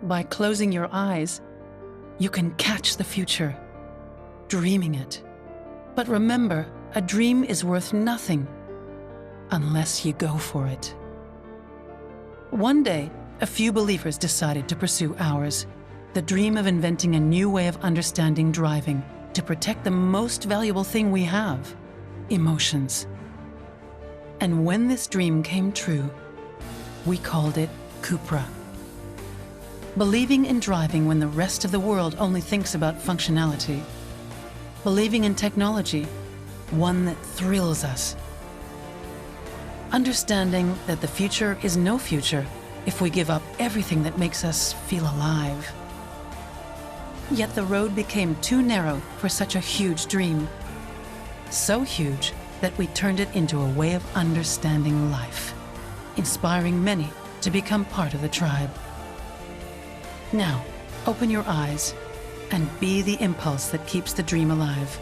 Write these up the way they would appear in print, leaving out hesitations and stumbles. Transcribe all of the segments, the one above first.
By closing your eyes, you can catch the future, dreaming it. But remember, a dream is worth nothing unless you go for it. One day, a few believers decided to pursue ours, the dream of inventing a new way of understanding driving to protect the most valuable thing we have, emotions. And when this dream came true, we called it Cupra. Believing in driving when the rest of the world only thinks about functionality. Believing in technology, one that thrills us. Understanding that the future is no future if we give up everything that makes us feel alive. Yet the road became too narrow for such a huge dream. So huge that we turned it into a way of understanding life, inspiring many to become part of the tribe. Now, open your eyes and be the impulse that keeps the dream alive.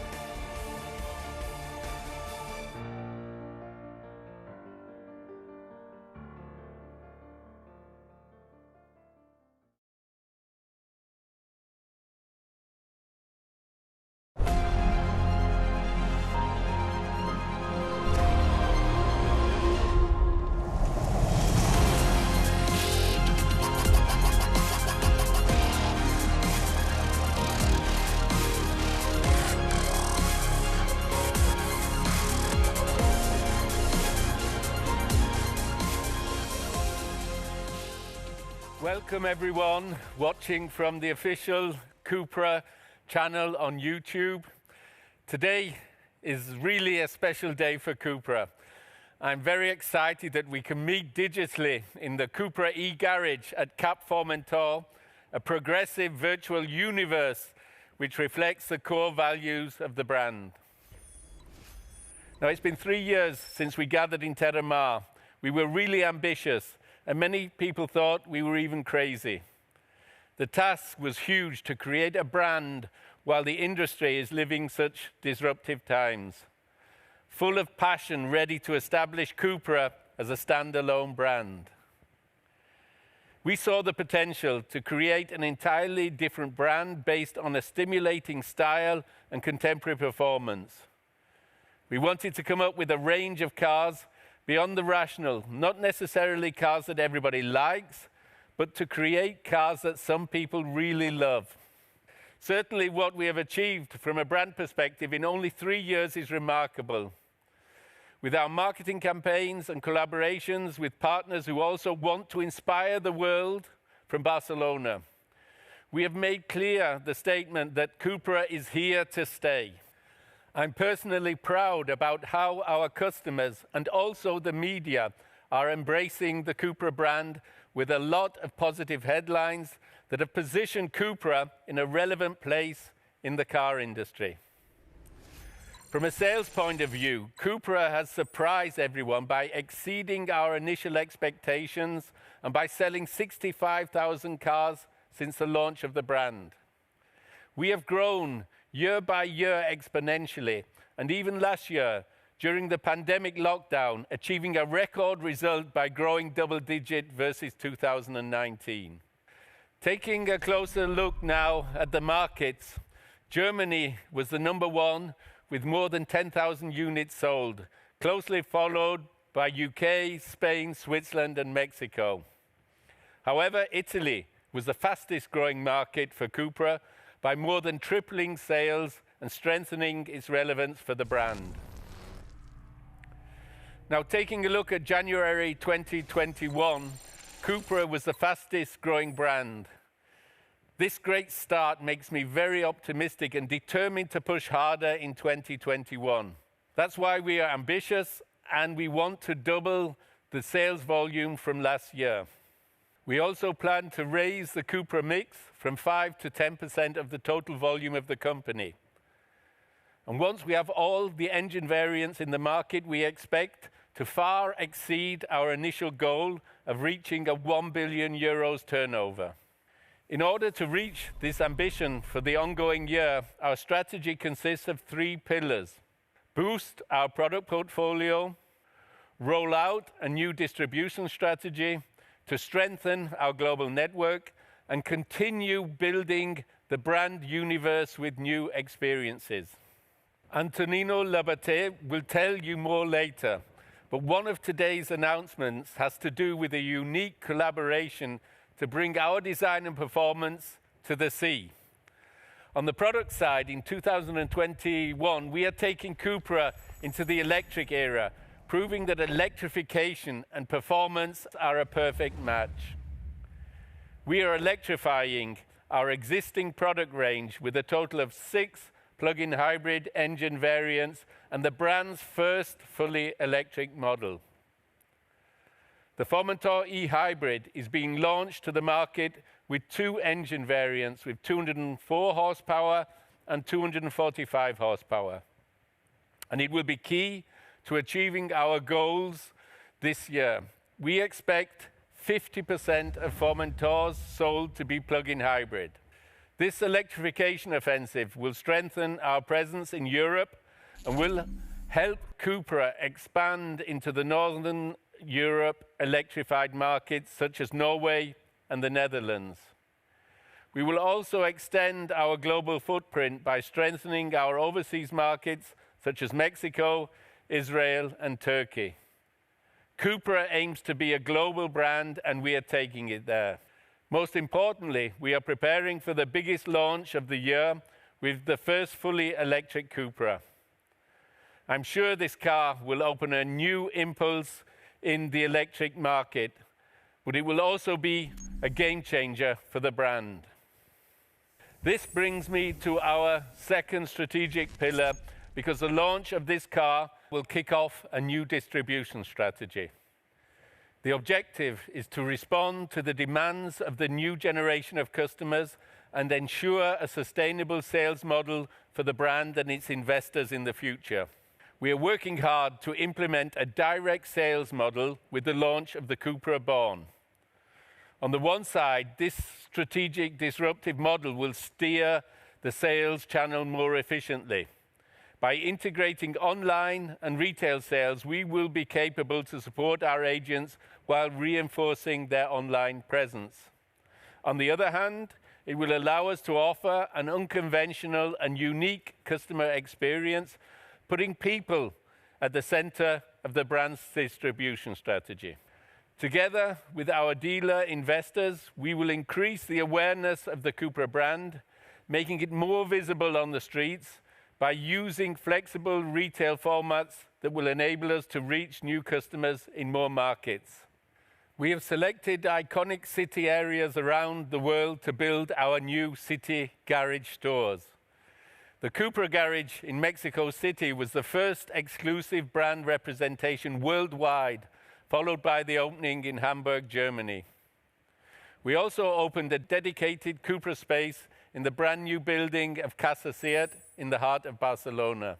Welcome everyone watching from the official Cupra channel on YouTube. Today is really a special day for Cupra. I'm very excited that we can meet digitally in the Cupra e-garage at Cupra Formentor, a progressive virtual universe which reflects the core values of the brand. Now, it's been 3 years since we gathered in Ter Stegen. We were really ambitious, and many people thought we were even crazy. The task was huge to create a brand while the industry is living such disruptive times. Full of passion, ready to establish Cupra as a standalone brand. We saw the potential to create an entirely different brand based on a stimulating style and contemporary performance. We wanted to come up with a range of cars beyond the rational, not necessarily cars that everybody likes, but to create cars that some people really love. Certainly what we have achieved from a brand perspective in only 3 years is remarkable. With our marketing campaigns and collaborations with partners who also want to inspire the world from Barcelona, we have made clear the statement that Cupra is here to stay. I'm personally proud about how our customers and also the media are embracing the Cupra brand with a lot of positive headlines that have positioned Cupra in a relevant place in the car industry. From a sales point of view, Cupra has surprised everyone by exceeding our initial expectations and by selling 65,000 cars since the launch of the brand. We have grown year by year exponentially, and even last year, during the pandemic lockdown, achieving a record result by growing double-digit versus 2019. Taking a closer look now at the markets, Germany was the #1 with more than 10,000 units sold, closely followed by UK, Spain, Switzerland, and Mexico. However, Italy was the fastest growing market for Cupra, by more than tripling sales and strengthening its relevance for the brand. Now, taking a look at January 2021, Cupra was the fastest growing brand. This great start makes me very optimistic and determined to push harder in 2021. That's why we are ambitious and we want to double the sales volume from last year. We also plan to raise the Cupra mix from 5 to 10% of the total volume of the company. And once we have all the engine variants in the market, we expect to far exceed our initial goal of reaching a 1 billion euros turnover. In order to reach this ambition for the ongoing year, our strategy consists of 3 pillars. Boost our product portfolio, roll out a new distribution strategy to strengthen our global network, and continue building the brand universe with new experiences. Antonio Yacht will tell you more later, but one of today's announcements has to do with a unique collaboration to bring our design and performance to the sea. On the product side, in 2021, we are taking Cupra into the electric era, proving that electrification and performance are a perfect match. We are electrifying our existing product range with a total of 6 plug-in hybrid engine variants and the brand's first fully electric model. The Formentor e-Hybrid is being launched to the market with 2 engine variants with 204 horsepower and 245 horsepower. And it will be key to achieving our goals this year. We expect 50% of Formentors sold to be plug-in hybrid. This electrification offensive will strengthen our presence in Europe and will help Cupra expand into the Northern Europe electrified markets such as Norway and the Netherlands. We will also extend our global footprint by strengthening our overseas markets such as Mexico, Israel, and Turkey. Cupra aims to be a global brand, and we are taking it there. Most importantly, we are preparing for the biggest launch of the year with the first fully electric Cupra. I'm sure this car will open a new impulse in the electric market, but it will also be a game changer for the brand. This brings me to our second strategic pillar, because the launch of this car will kick off a new distribution strategy. The objective is to respond to the demands of the new generation of customers and ensure a sustainable sales model for the brand and its investors in the future. We are working hard to implement a direct sales model with the launch of the Cupra Born. On the one side, this strategic disruptive model will steer the sales channel more efficiently. By integrating online and retail sales, we will be capable to support our agents while reinforcing their online presence. On the other hand, it will allow us to offer an unconventional and unique customer experience, putting people at the center of the brand's distribution strategy. Together with our dealer investors, we will increase the awareness of the Cupra brand, making it more visible on the streets by using flexible retail formats that will enable us to reach new customers in more markets. We have selected iconic city areas around the world to build our new city garage stores. The Cupra garage in Mexico City was the first exclusive brand representation worldwide, followed by the opening in Hamburg, Germany. We also opened a dedicated Cupra space in the brand new building of Casa Seat in the heart of Barcelona.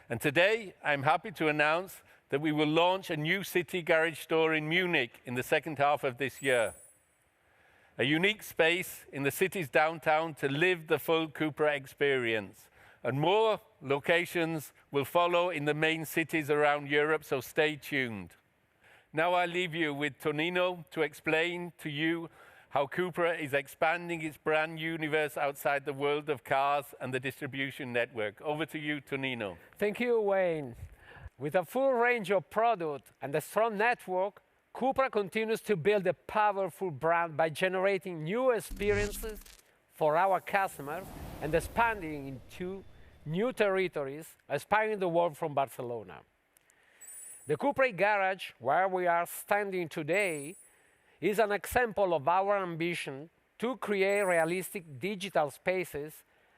And today, I'm happy to announce that we will launch a new city garage store in Munich in the second half of this year. A unique space in the city's downtown to live the full Cupra experience. And more locations will follow in the main cities around Europe, so stay tuned. Now I leave you with Tonino to explain to you how Cupra is expanding its brand universe outside the world of cars and the distribution network. Over to you, Tonino. Thank you, Wayne. With a full range of products and a strong network, Cupra continues to build a powerful brand by generating new experiences for our customers and expanding into new territories, aspiring the world from Barcelona. The Cupra Garage, where we are standing today, is an example of our ambition to create realistic digital spaces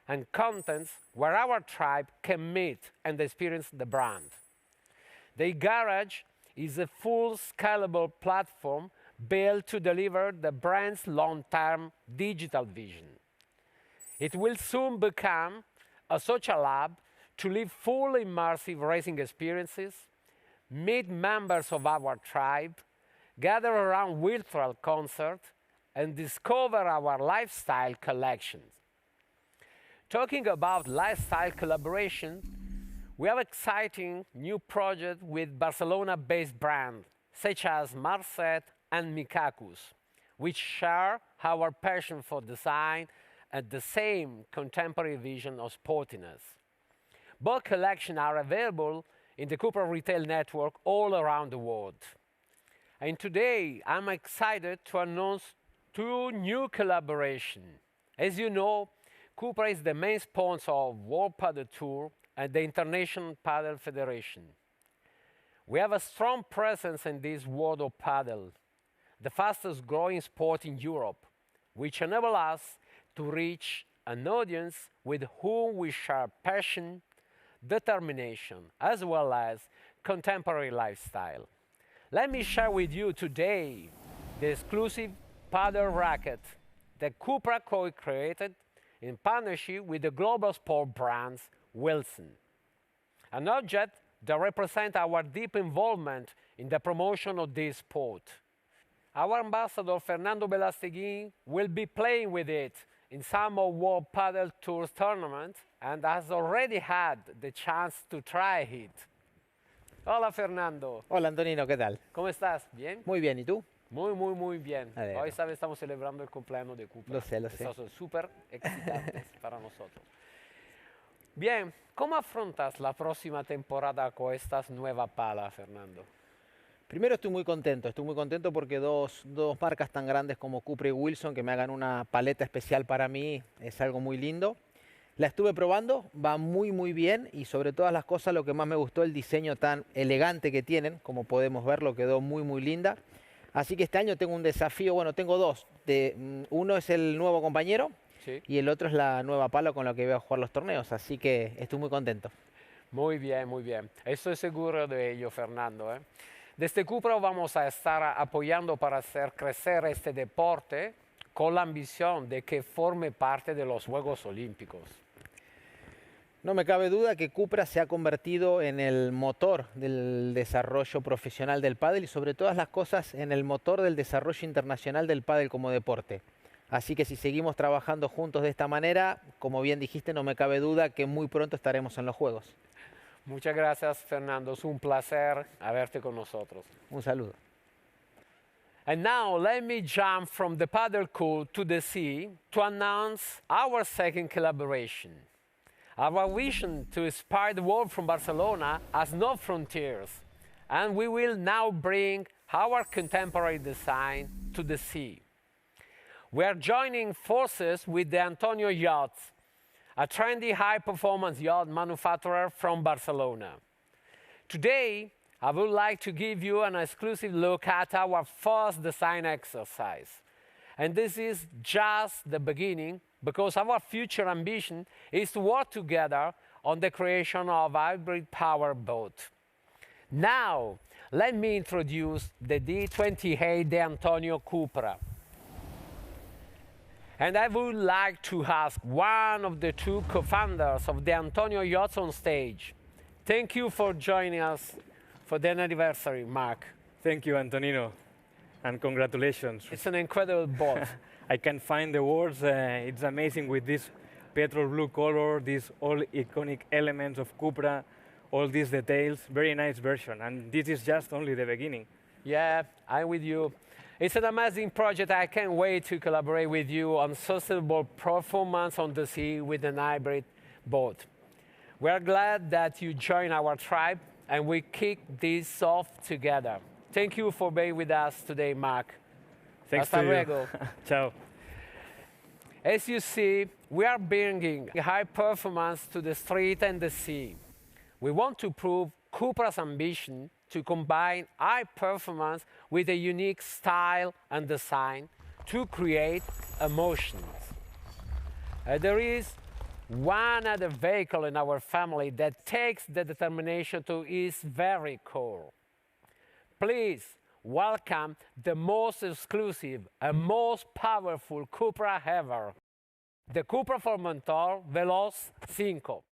and contents where our tribe can meet and experience the brand. The Garage is a full scalable platform built to deliver the brand's long-term digital vision. It will soon become a social lab to live full immersive racing experiences, meet members of our tribe, gather around virtual concerts, and discover our lifestyle collections. Talking about lifestyle collaboration, we have exciting new projects with Barcelona-based brands such as Marcet and Mikakus, which share our passion for design and the same contemporary vision of sportiness. Both collections are available in the Cupra retail network all around the world. And today, I'm excited to announce 2 new collaborations. As you know, Cupra is the main sponsor of World Padel Tour and the International Padel Federation. We have a strong presence in this world of padel, the fastest growing sport in Europe, which enables us to reach an audience with whom we share passion, determination, as well as contemporary lifestyle. Let me share with you today the exclusive padel racket that Cupra co-created in partnership with the global sport brands Wilson. An object that represents our deep involvement in the promotion of this sport. Our ambassador Fernando Belasteguin will be playing with it in some of World Padel Tour's tournaments and has already had the chance to try it. Hola Fernando. Hola Antonino, ¿qué tal? ¿Cómo estás? ¿Bien? Muy bien, ¿y tú? Muy bien. Alegro. Hoy sabes, estamos celebrando el cumpleaños de Cupra. Lo sé. Son súper excitantes para nosotros. Bien, ¿cómo afrontas la próxima temporada con estas nuevas palas, Fernando? Primero estoy muy contento porque dos marcas tan grandes como Cupra y Wilson que me hagan una paleta especial para mí es algo muy lindo. La estuve probando, va muy bien y sobre todas las cosas lo que más me gustó el diseño tan elegante que tienen, como podemos verlo, quedó muy linda. Así que este año tengo un desafío, bueno, tengo 2. Uno es el nuevo compañero. Sí. Y el otro es la nueva pala con la que voy a jugar los torneos, así que estoy muy contento. Muy bien. Estoy seguro de ello, Fernando. Desde Cupra vamos a estar apoyando para hacer crecer este deporte con la ambición de que forme parte de los Juegos Olímpicos. No me cabe duda que Cupra se ha convertido en el motor del desarrollo profesional del pádel y sobre todas las cosas en el motor del desarrollo internacional del pádel como deporte. Así que si seguimos trabajando juntos de esta manera, como bien dijiste, no me cabe duda que muy pronto estaremos en los Juegos. Muchas gracias, Fernando. Es un placer haberte con nosotros. Un saludo. And now let me jump from the paddle court to the sea to announce our second collaboration. Our vision to inspire the world from Barcelona has no frontiers, and we will now bring our contemporary design to the sea. We are joining forces with the Antonio Yacht, a trendy high-performance yacht manufacturer from Barcelona. Today, I would like to give you an exclusive look at our first design exercise. And this is just the beginning, because our future ambition is to work together on the creation of a hybrid power boat. Now, let me introduce the D28 de Antonio Cupra. And I would like to ask one of the 2 co-founders of the Antonio Yacht on stage. Thank you for joining us for the anniversary, Mark. Thank you, Antonino, and congratulations. It's an incredible boat. I can't find the words. It's amazing with this petrol blue color, these all iconic elements of Cupra, all these details. Very nice version, and this is just only the beginning. Yeah, I'm with you. It's an amazing project. I can't wait to collaborate with you on sustainable performance on the sea with an hybrid boat. We are glad that you joined our tribe and we kick this off together. Thank you for being with us today, Mark. Thanks Hasta to luego. you. Ciao. As you see, we are bringing high performance to the street and the sea. We want to prove Cupra's ambition to combine high performance with a unique style and design to create emotions. There is one other vehicle in our family that takes the determination to its very core. Please welcome the most exclusive and most powerful Cupra ever, the Cupra Formentor VZ5.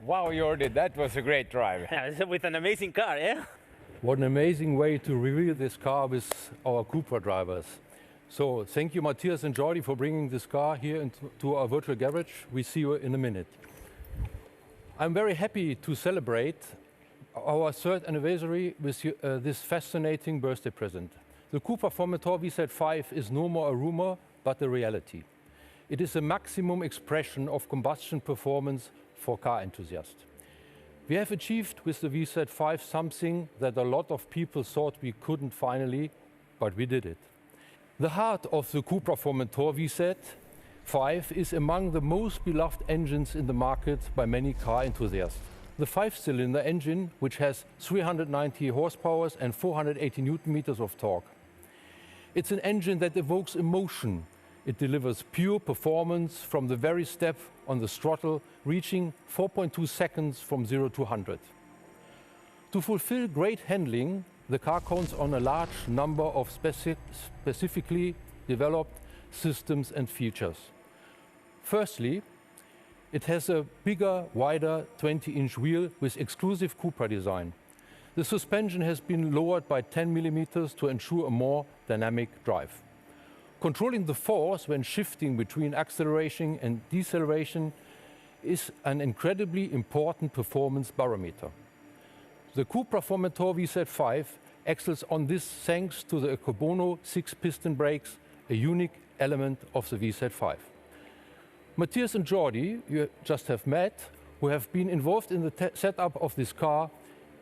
Wow, Jordi, that was a great drive. With an amazing car, yeah? What an amazing way to reveal this car with our Cupra drivers. So thank you, Matthias and Jordi, for bringing this car here into our virtual garage. We see you in a minute. I'm very happy to celebrate our third anniversary with this fascinating birthday present. The Cupra Formentor VZ5 is no more a rumor, but a reality. It is a maximum expression of combustion performance for car enthusiasts. We have achieved with the VZ5 something that a lot of people thought we couldn't finally, but we did it. The heart of the Cupra Formentor VZ5 is among the most beloved engines in the market by many car enthusiasts. The 5-cylinder engine, which has 390 horsepower and 480 Newton-meters of torque. It's an engine that evokes emotion. It delivers pure performance from the very step on the throttle, reaching 4.2 seconds from 0 to 100. To fulfill great handling, the car counts on a large number of specifically developed systems and features. Firstly, it has a bigger, wider 20-inch wheel with exclusive Cupra design. The suspension has been lowered by 10 millimeters to ensure a more dynamic drive. Controlling the force when shifting between acceleration and deceleration is an incredibly important performance barometer. The Cupra Formentor VZ5 excels on this thanks to the Carbono 6-piston brakes, a unique element of the VZ5. Matthias and Jordi, you just have met, who have been involved in the setup of this car,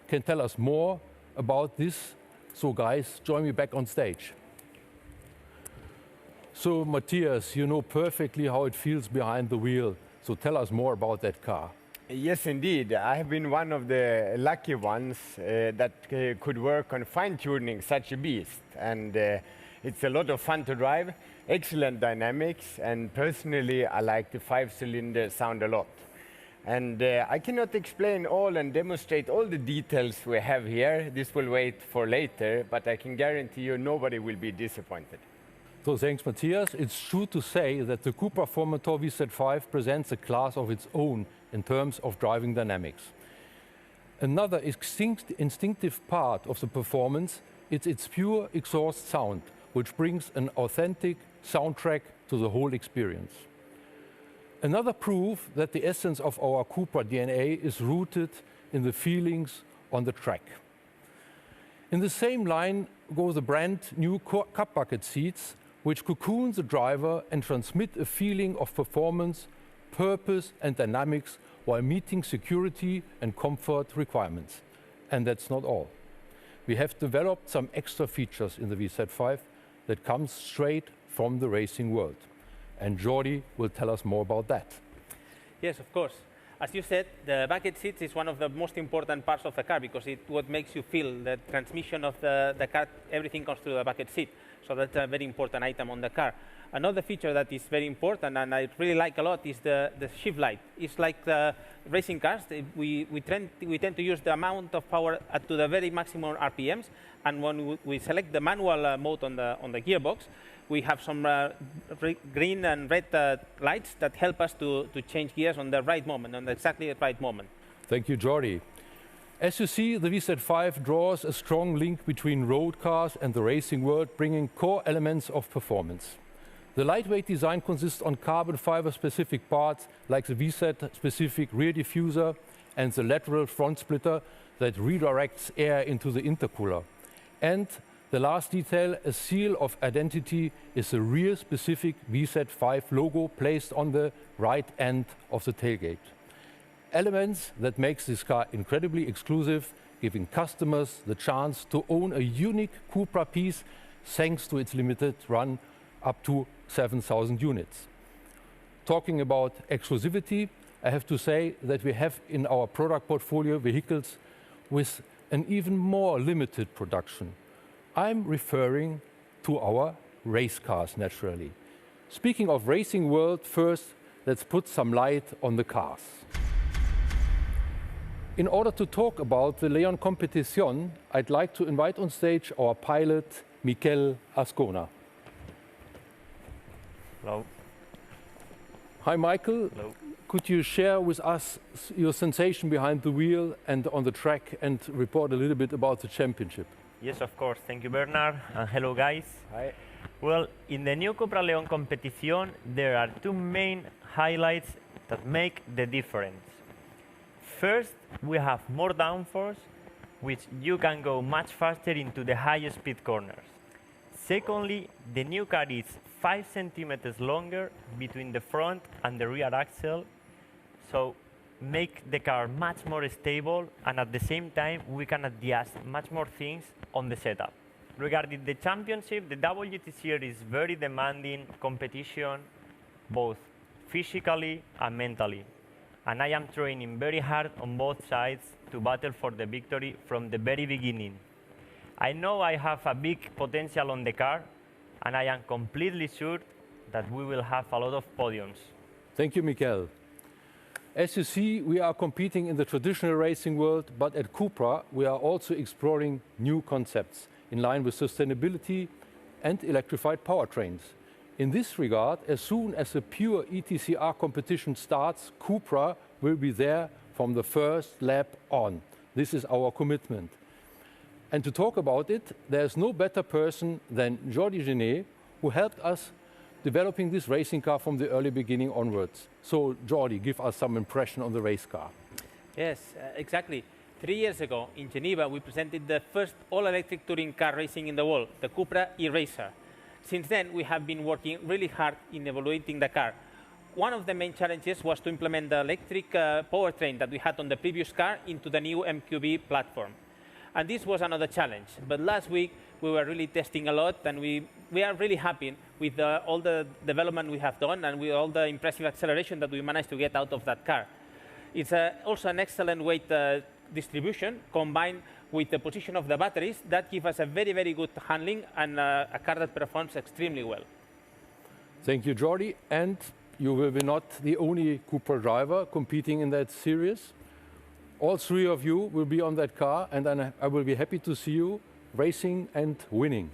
can tell us more about this. So guys, join me back on stage. So Matthias, you know perfectly how it feels behind the wheel. So tell us more about that car. Yes, indeed. I have been one of the lucky ones that could work on fine-tuning such a beast. And it's a lot of fun to drive, excellent dynamics, and personally, I like the 5-cylinder sound a lot. And I cannot explain all and demonstrate all the details we have here. This will wait for later, but I can guarantee you nobody will be disappointed. So thanks, Matthias. It's true to say that the Cupra Formentor VZ5 presents a class of its own in terms of driving dynamics. Another instinctive part of the performance is its pure exhaust sound, which brings an authentic soundtrack to the whole experience. Another proof that the essence of our Cupra DNA is rooted in the feelings on the track. In the same line go the brand new cup bucket seats, which cocoon the driver and transmit a feeling of performance, purpose and dynamics while meeting security and comfort requirements. And that's not all. We have developed some extra features in the VZ5 that comes straight from the racing world. And Jordi will tell us more about that. Yes, of course. As you said, the bucket seats is one of the most important parts of the car because it's what makes you feel the transmission of the car, everything comes through the bucket seat. So that's a very important item on the car. Another feature that is very important and I really like a lot is the shift light. It's like the racing cars. We tend to use the amount of power to the very maximum RPMs, and when we select the manual mode on the gearbox, we have some green and red lights that help us to change gears on the right moment, on exactly the right moment. Thank you, Jordi. As you see, the VZ5 draws a strong link between road cars and the racing world, bringing core elements of performance. The lightweight design consists on carbon fiber specific parts like the VZ specific rear diffuser and the lateral front splitter that redirects air into the intercooler. And the last detail, a seal of identity, is a rear specific VZ5 logo placed on the right end of the tailgate. Elements that makes this car incredibly exclusive, giving customers the chance to own a unique Cupra piece thanks to its limited run up to 7,000 units. Talking about exclusivity, I have to say that we have in our product portfolio vehicles with an even more limited production. I'm referring to our race cars, naturally. Speaking of racing world, first, let's put some light on the cars. In order to talk about the Leon Competition, I'd like to invite on stage our pilot, Mikel Ascona. Hello. Hi, Michael. Hello. could you share with us your sensation behind the wheel and on the track and report a little bit about the championship? Yes, of course. Thank you, Bernard, and hello, guys. Hi. Well, in the new Cupra León competition, there are two main highlights that make the difference. First, we have more downforce, which you can go much faster into the highest speed corners. Secondly, the new car is 5 centimeters longer between the front and the rear axle, so make the car much more stable, and at the same time we can adjust much more things on the setup. Regarding the championship, the WTCR is very demanding competition, both physically and mentally. And I am training very hard on both sides to battle for the victory from the very beginning. I know I have a big potential on the car, and I am completely sure that we will have a lot of podiums. Thank you, Mikel. As you see, we are competing in the traditional racing world, but at Cupra, we are also exploring new concepts in line with sustainability and electrified powertrains. In this regard, as soon as the pure ETCR competition starts, Cupra will be there from the first lap on. This is our commitment. And to talk about it, there's no better person than Jordi Genet, who helped us developing this racing car from the early beginning onwards. So, Jordi, give us some impression on the race car. Yes, exactly. 3 years ago in Geneva, we presented the first all-electric touring car racing in the world, the Cupra e-Racer. Since then, we have been working really hard in evaluating the car. One of the main challenges was to implement the electric powertrain that we had on the previous car into the new MQB platform. And this was another challenge. But last week, we were really testing a lot, and we are really happy with all the development we have done and with all the impressive acceleration that we managed to get out of that car. It's also an excellent weight distribution combined with the position of the batteries that give us a very, very good handling and a car that performs extremely well. Thank you, Jordi. And you will be not the only Cupra driver competing in that series. All three of you will be on that car, and then I will be happy to see you racing and winning.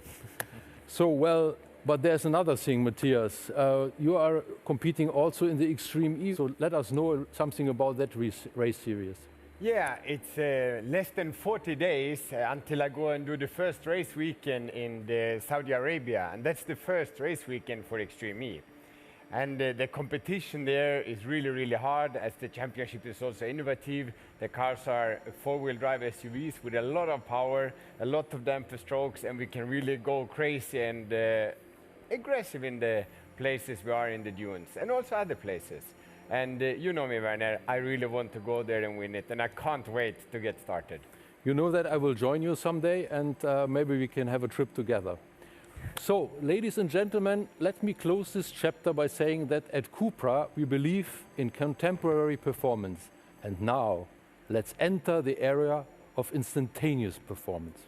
So, well, but there's another thing, Matthias. You are competing also in the Extreme E, so let us know something about that race series. Yeah, it's less than 40 days until I go and do the first race weekend in Saudi Arabia, and that's the first race weekend for Extreme E. And the competition there is really, really hard, as the championship is also innovative. The cars are four-wheel drive SUVs with a lot of power, a lot of damper strokes, and we can really go crazy and aggressive in the places we are in the dunes, and also other places. And you know me, Werner, I really want to go there and win it, and I can't wait to get started. You know that I will join you someday, and maybe we can have a trip together. So, ladies and gentlemen, let me close this chapter by saying that at Cupra we believe in contemporary performance. And now, let's enter the area of instantaneous performance.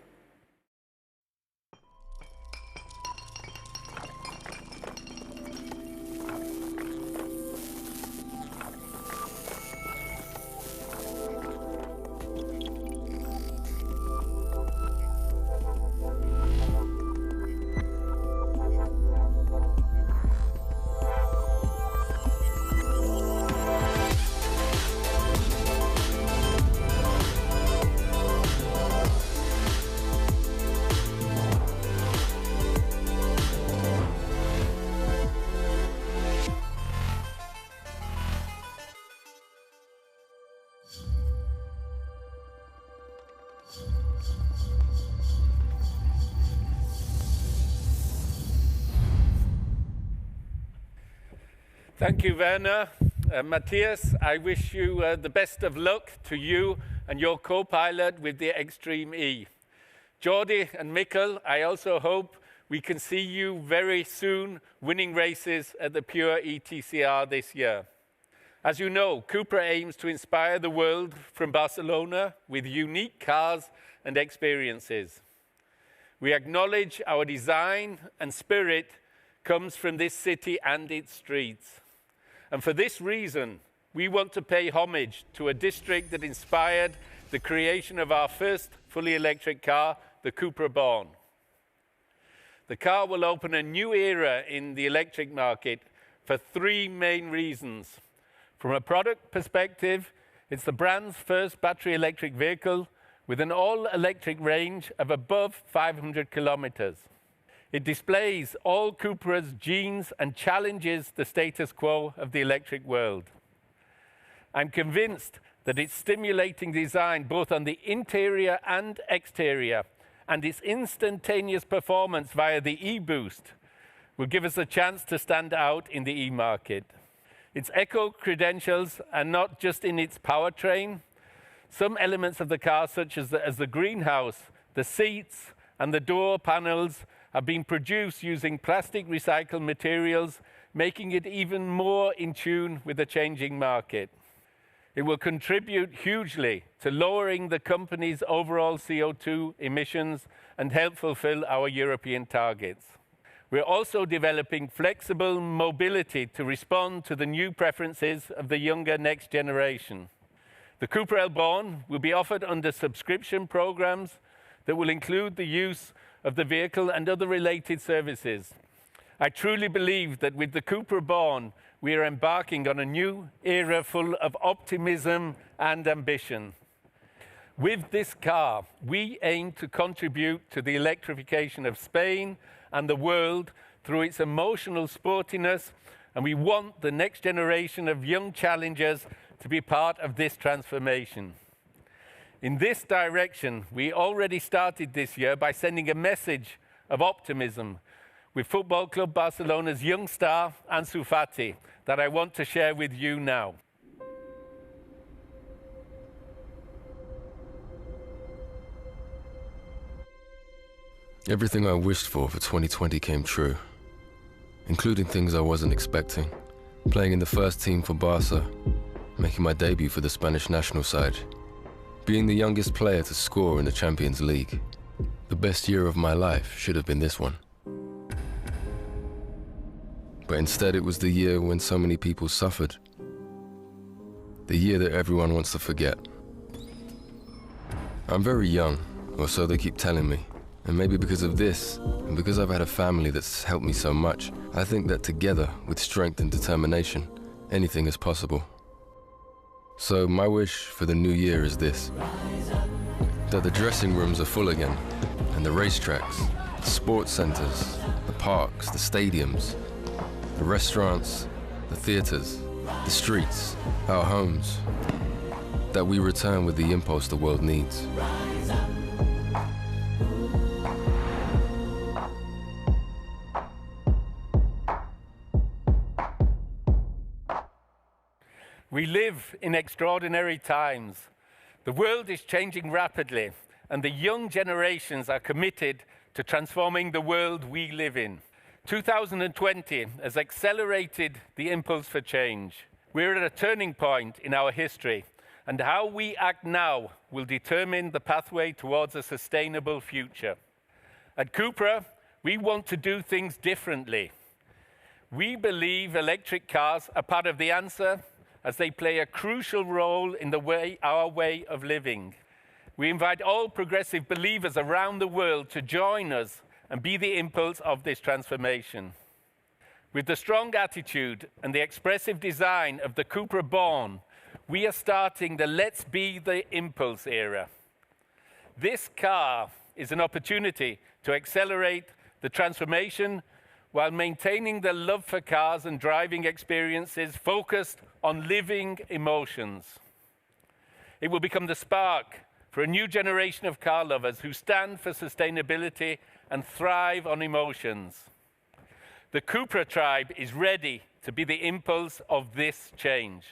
Thank you, Werner. Matthias, I wish you the best of luck to you and your co-pilot with the Extreme E. Jordi and Mikkel, I also hope we can see you very soon winning races at the Pure ETCR this year. As you know, Cupra aims to inspire the world from Barcelona with unique cars and experiences. We acknowledge our design and spirit comes from this city and its streets. And for this reason, we want to pay homage to a district that inspired the creation of our first fully electric car, the Cupra Born. The car will open a new era in the electric market for three main reasons. From a product perspective, it's the brand's first battery electric vehicle with an all-electric range of above 500 kilometers. It displays all Cupra's genes and challenges the status quo of the electric world. I'm convinced that its stimulating design, both on the interior and exterior, and its instantaneous performance via the e-boost, will give us a chance to stand out in the e-market. Its eco-credentials are not just in its powertrain. Some elements of the car, such as the greenhouse, the seats, and the door panels, have been produced using plastic recycled materials, making it even more in tune with the changing market. It will contribute hugely to lowering the company's overall CO2 emissions and help fulfill our European targets. We're also developing flexible mobility to respond to the new preferences of the younger next generation. The Cupra Born will be offered under subscription programs that will include the use of the vehicle and other related services. I truly believe that with the Cupra Born, we are embarking on a new era full of optimism and ambition. With this car, we aim to contribute to the electrification of Spain and the world through its emotional sportiness, and we want the next generation of young challengers to be part of this transformation. In this direction, we already started this year by sending a message of optimism with Football Club Barcelona's young star, Ansu Fati, that I want to share with you now. Everything I wished for 2020 came true, including things I wasn't expecting. Playing in the first team for Barca, making my debut for the Spanish national side, being the youngest player to score in the Champions League. The best year of my life should have been this one. But instead it was the year when so many people suffered. The year that everyone wants to forget. I'm very young, or so they keep telling me. And maybe because of this, and because I've had a family that's helped me so much, I think that together, with strength and determination, anything is possible. So my wish for the new year is this: that the dressing rooms are full again, and the racetracks, the sports centers, the parks, the stadiums, the restaurants, the theaters, the streets, our homes, that we return with the impulse the world needs. We live in extraordinary times. The world is changing rapidly, and the young generations are committed to transforming the world we live in. 2020 has accelerated the impulse for change. We're at a turning point in our history, and how we act now will determine the pathway towards a sustainable future. At Cupra, we want to do things differently. We believe electric cars are part of the answer, as they play a crucial role in our way of living. We invite all progressive believers around the world to join us and be the impulse of this transformation. With the strong attitude and the expressive design of the Cupra Born, we are starting the Let's Be the Impulse era. This car is an opportunity to accelerate the transformation while maintaining the love for cars and driving experiences focused on living emotions. It will become the spark for a new generation of car lovers who stand for sustainability and thrive on emotions. The Cupra tribe is ready to be the impulse of this change.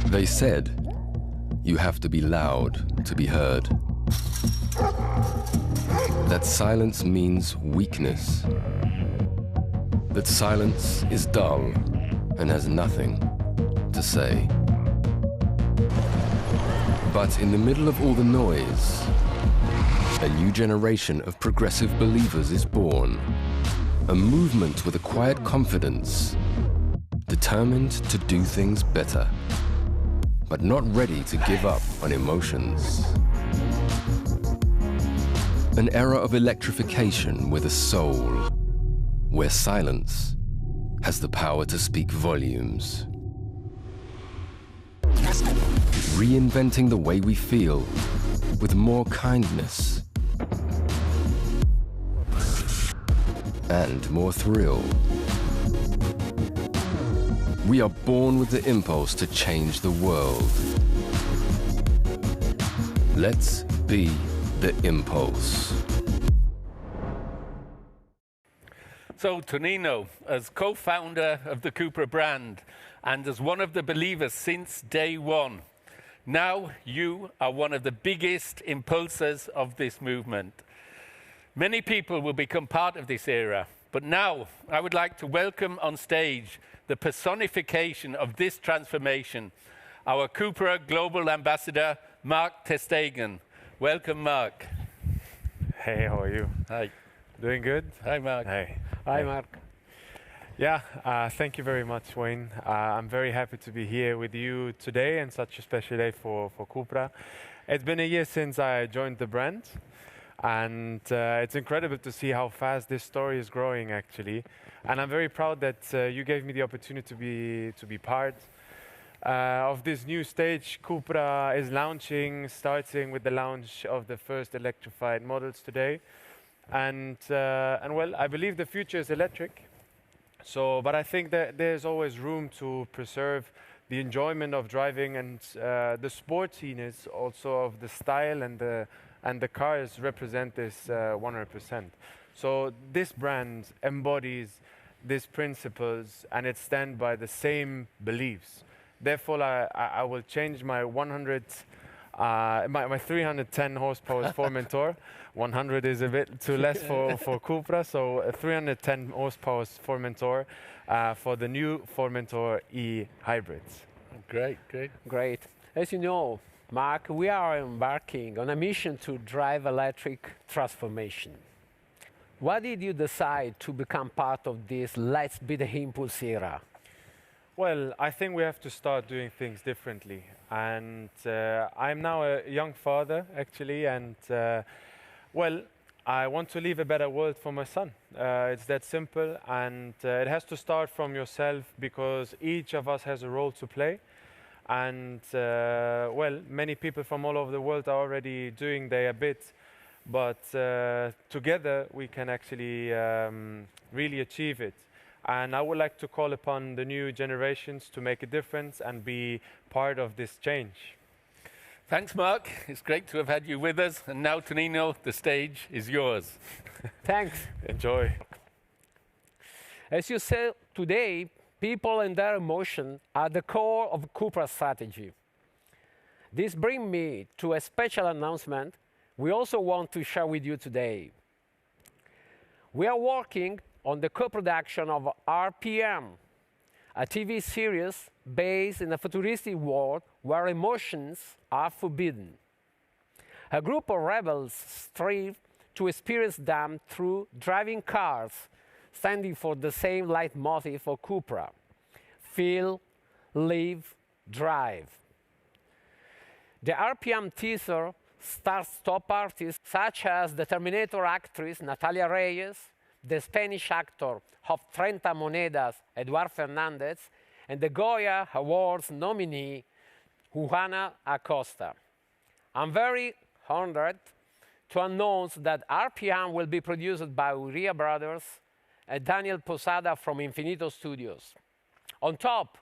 They said, you have to be loud to be heard. That silence means weakness. That silence is dull and has nothing to say. But in the middle of all the noise, a new generation of progressive believers is born. A movement with a quiet confidence, determined to do things better, but not ready to give up on emotions. An era of electrification with a soul, where silence has the power to speak volumes. Reinventing the way we feel with more kindness and more thrill. We are born with the impulse to change the world. Let's be the impulse. So Tonino, as co-founder of the Cupra brand and as one of the believers since day one, now you are one of the biggest impulsors of this movement. Many people will become part of this era, but now I would like to welcome on stage the personification of this transformation, our Cupra Global Ambassador, Mark Ter Stegen. Welcome, Mark. Hey, how are you? Hi. Doing good? Hi, Mark. Hey. Hi, Mark. Yeah, thank you very much, Wayne. I'm very happy to be here with you today and such a special day for Cupra. It's been a year since I joined the brand, and it's incredible to see how fast this story is growing, actually. And I'm very proud that you gave me the opportunity to be part of this new stage. Cupra is launching, starting with the launch of the first electrified models today. And well, I believe the future is electric. So, but I think that there's always room to preserve the enjoyment of driving and the sportiness also of the style, and the cars represent this 100%. So this brand embodies these principles and it stands by the same beliefs. Therefore, I will change my 310 horsepower Formentor. 100 is a bit too less for Cupra, so a 310 horsepower Formentor for the new Formentor E hybrids. Great, great. Great. As you know, Mark, we are embarking on a mission to drive electric transformation. Why did you decide to become part of this Let's Be the Impulse era? Well, I think we have to start doing things differently. And I'm now a young father, actually, and well, I want to leave a better world for my son. It's that simple, and it has to start from yourself, because each of us has a role to play. And well, many people from all over the world are already doing their bit, but together we can actually really achieve it. And I would like to call upon the new generations to make a difference and be part of this change. Thanks, Mark. It's great to have had you with us. And now, Tonino, the stage is yours. Thanks. Enjoy. As you said today, people and their emotion are the core of Cupra's strategy. This brings me to a special announcement we also want to share with you today. We are working on the co-production of RPM, a TV series based in a futuristic world where emotions are forbidden. A group of rebels strive to experience them through driving cars, standing for the same leitmotif for Cupra: feel, live, drive. The RPM teaser stars top artists such as the Terminator actress Natalia Reyes, the Spanish actor of 30 Monedas, Eduard Fernandez, and the Goya Awards nominee, Juana Acosta. I'm very honored to announce that RPM will be produced by Uria Brothers and Daniel Posada from Infinito Studios. On top,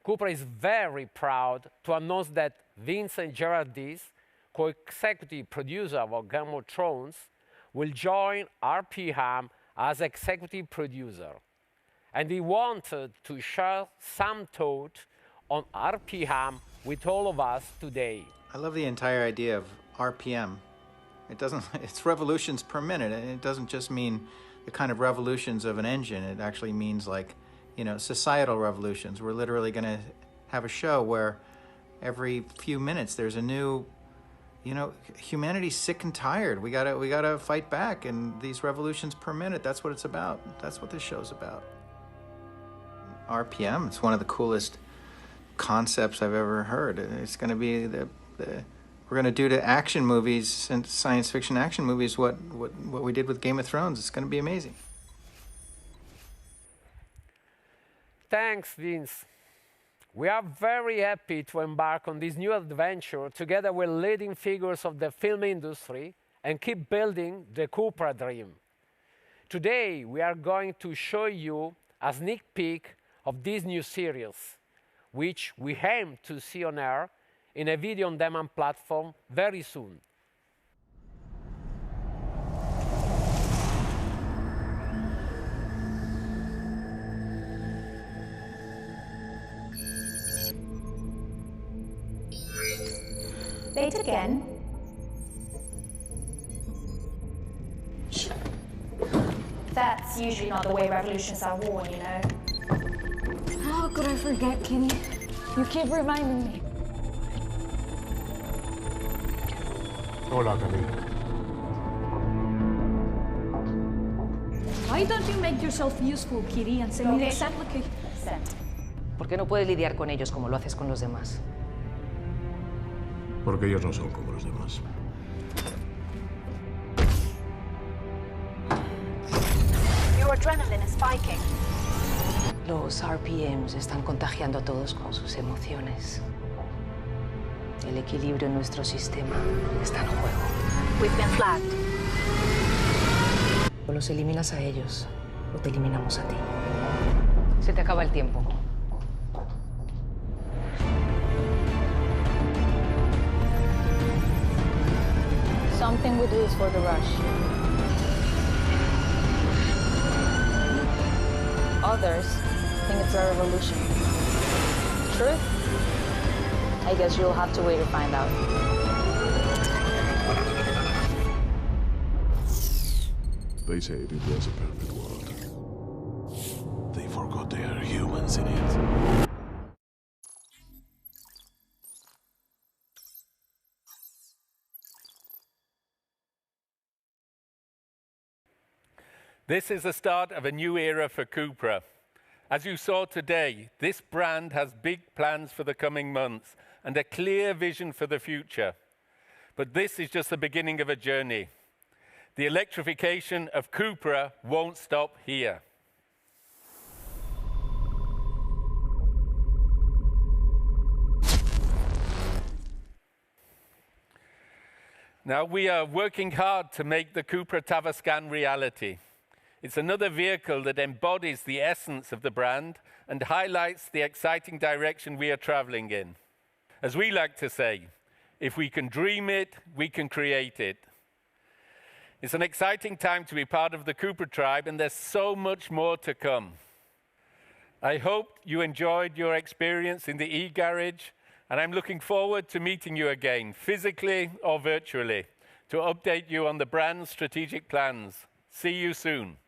Cupra is very proud to announce that Vincent Gerardis, co-executive producer of Game of Thrones, will join RPM as executive producer. And he wanted to share some thought on RPM with all of us today. I love the entire idea of RPM. It's revolutions per minute, and it doesn't just mean the kind of revolutions of an engine. It actually means, like, you know, societal revolutions. We're literally going to have a show where every few minutes there's a new, you know, humanity's sick and tired. We gotta fight back, and these revolutions per minute, that's what it's about. That's what this show's about. RPM, it's one of the coolest concepts I've ever heard. It's gonna be we're gonna do to action movies and science fiction action movies what we did with Game of Thrones. It's gonna be amazing. Thanks, Vince. We are very happy to embark on this new adventure together with leading figures of the film industry and keep building the Cupra dream. Today, we are going to show you a sneak peek of this new series, which we aim to see on air in a video on demand platform very soon. Late again? That's usually not the way revolutions are won, you know. How could I forget, Kitty? You keep reminding me. Hola, Camila. Why don't you make yourself useful, Kitty, and send me the exact location? ¿Por qué no puedes lidiar con ellos como lo haces con los demás? Porque ellos no son como los demás. Your adrenaline is spiking. Los RPMs están contagiando a todos con sus emociones. El equilibrio en nuestro sistema está en juego. We've been flagged. O los eliminas a ellos, o te eliminamos a ti. Se te acaba el tiempo. Something we do is for the rush. Others think it's a revolution. Truth? I guess you'll have to wait to find out. They said it was a perfect world. They forgot there are humans in it. This is the start of a new era for Cupra. As you saw today, this brand has big plans for the coming months and a clear vision for the future. But this is just the beginning of a journey. The electrification of Cupra won't stop here. Now, we are working hard to make the Cupra Tavascan reality. It's another vehicle that embodies the essence of the brand and highlights the exciting direction we are traveling in. As we like to say, if we can dream it, we can create it. It's an exciting time to be part of the Cupra tribe, and there's so much more to come. I hope you enjoyed your experience in the e-garage, and I'm looking forward to meeting you again, physically or virtually, to update you on the brand's strategic plans. See you soon.